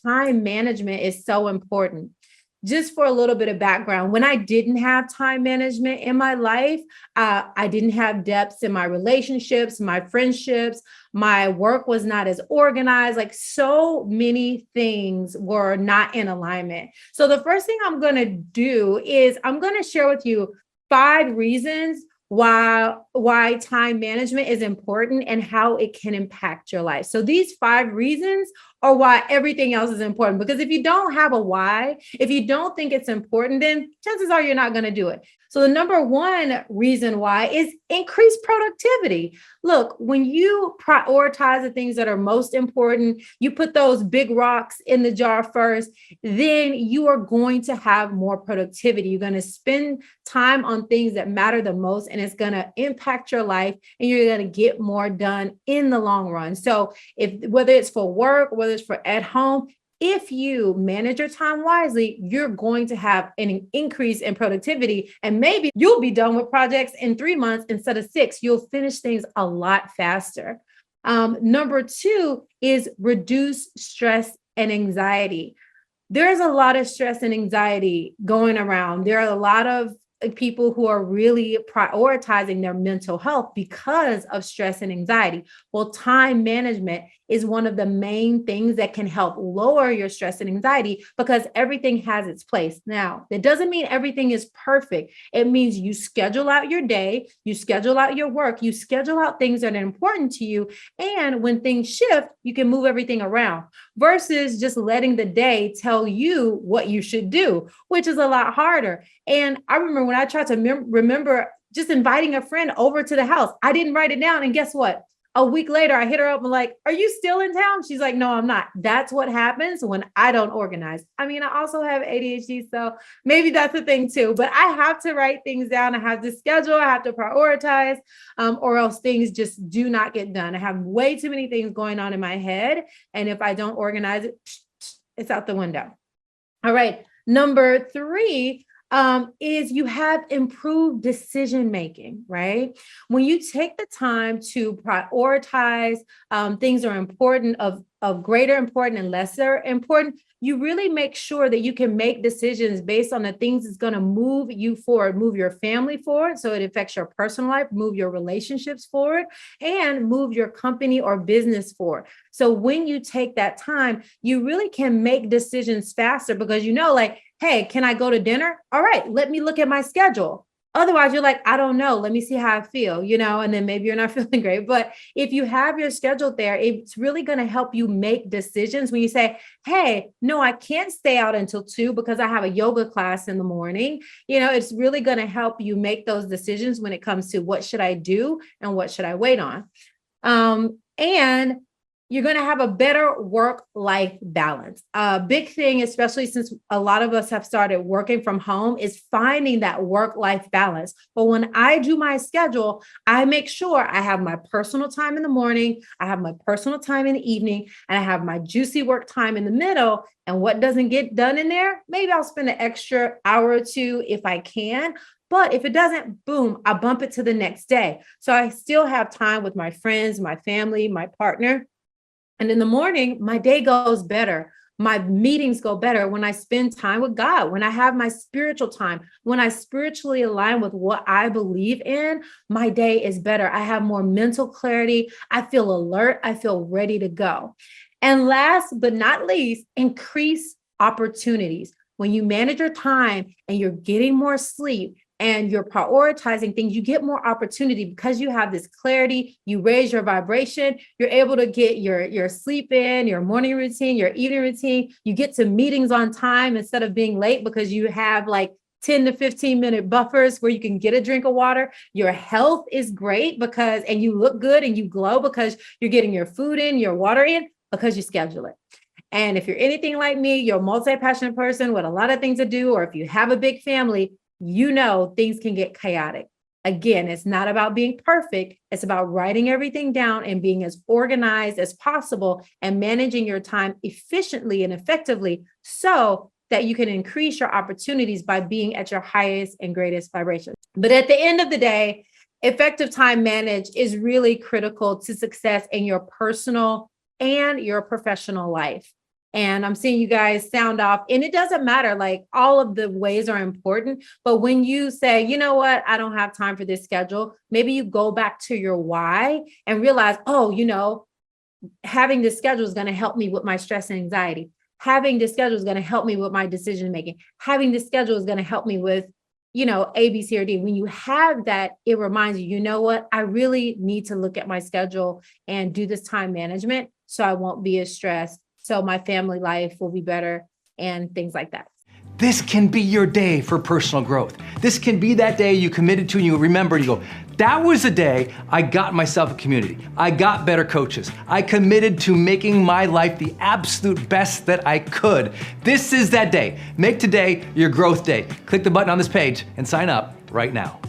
time management is so important. Just for a little bit of background, when I didn't have time management in my life, I didn't have depths in my relationships, my friendships, my work was not as organized. Like so many things were not in alignment. So the first thing I'm going to do is I'm going to share with you 5 reasons why time management is important and how it can impact your life. So these 5 reasons are why everything else is important. Because if you don't have a why, if you don't think it's important, then chances are you're not going to do it. So the number one reason why is increased productivity. Look, when you prioritize the things that are most important, you put those big rocks in the jar first, then you are going to have more productivity. You're going to spend time on things that matter the most, and it's going to impact your life, and you're going to get more done in the long run. So whether it's for work, whether it's for at home, if you manage your time wisely, you're going to have an increase in productivity, and maybe you'll be done with projects in 3 months instead of 6. You'll finish things a lot faster. Number 2 is reduce stress and anxiety. There's a lot of stress and anxiety going around. There are a lot of people who are really prioritizing their mental health because of stress and anxiety. Well, time management is one of the main things that can help lower your stress and anxiety because everything has its place. Now, that doesn't mean everything is perfect. It means you schedule out your day, you schedule out your work, you schedule out things that are important to you. And when things shift, you can move everything around versus just letting the day tell you what you should do, which is a lot harder. And I remember when I tried to remember just inviting a friend over to the house, I didn't write it down. And guess what? A week later, I hit her up and like, are you still in town? She's like, no, I'm not. That's what happens when I don't organize. I mean, I also have ADHD, so maybe that's a thing too, but I have to write things down. I have to schedule, I have to prioritize, or else things just do not get done. I have way too many things going on in my head. And if I don't organize it, it's out the window. All right. Number 3, is you have improved decision making, right? When you take the time to prioritize things are important of greater importance and lesser important, you really make sure that you can make decisions based on the things that's going to move you forward, move your family forward. So it affects your personal life, move your relationships forward, and move your company or business forward. So when you take that time, you really can make decisions faster because you know, like, hey, can I go to dinner? All right, let me look at my schedule. Otherwise, you're like, I don't know. Let me see how I feel, and then maybe you're not feeling great. But if you have your schedule there, it's really going to help you make decisions when you say, hey, no, I can't stay out until 2 because I have a yoga class in the morning. It's really going to help you make those decisions when it comes to what should I do and what should I wait on. And you're going to have a better work-life balance. A big thing, especially since a lot of us have started working from home, is finding that work-life balance. But when I do my schedule, I make sure I have my personal time in the morning, I have my personal time in the evening, and I have my juicy work time in the middle. And what doesn't get done in there, maybe I'll spend an extra hour or 2 if I can. But if it doesn't, boom, I bump it to the next day. So I still have time with my friends, my family, my partner. And in the morning, my day goes better. My meetings go better when I spend time with God, when I have my spiritual time, when I spiritually align with what I believe in, my day is better. I have more mental clarity. I feel alert. I feel ready to go. And last but not least, increase opportunities. When you manage your time and you're getting more sleep, and you're prioritizing things, you get more opportunity because you have this clarity, you raise your vibration, you're able to get your sleep in, your morning routine, your evening routine, you get to meetings on time instead of being late because you have like 10 to 15 minute buffers where you can get a drink of water. Your health is great and you look good and you glow because you're getting your food in, your water in, because you schedule it. And if you're anything like me, you're a multi-passionate person with a lot of things to do, or if you have a big family, things can get chaotic. Again, it's not about being perfect. It's about writing everything down and being as organized as possible and managing your time efficiently and effectively so that you can increase your opportunities by being at your highest and greatest vibration. But at the end of the day, effective time management is really critical to success in your personal and your professional life. And I'm seeing you guys sound off, and it doesn't matter. Like, all of the ways are important. But when you say, you know what, I don't have time for this schedule, maybe you go back to your why and realize, oh, having this schedule is going to help me with my stress and anxiety. Having this schedule is going to help me with my decision making. Having this schedule is going to help me with, A, B, C, or D. When you have that, it reminds you, you know what, I really need to look at my schedule and do this time management so I won't be as stressed, so my family life will be better, and things like that. This can be your day for personal growth. This can be that day you committed to and you remember and you go, that was the day I got myself a community. I got better coaches. I committed to making my life the absolute best that I could. This is that day. Make today your growth day. Click the button on this page and sign up right now.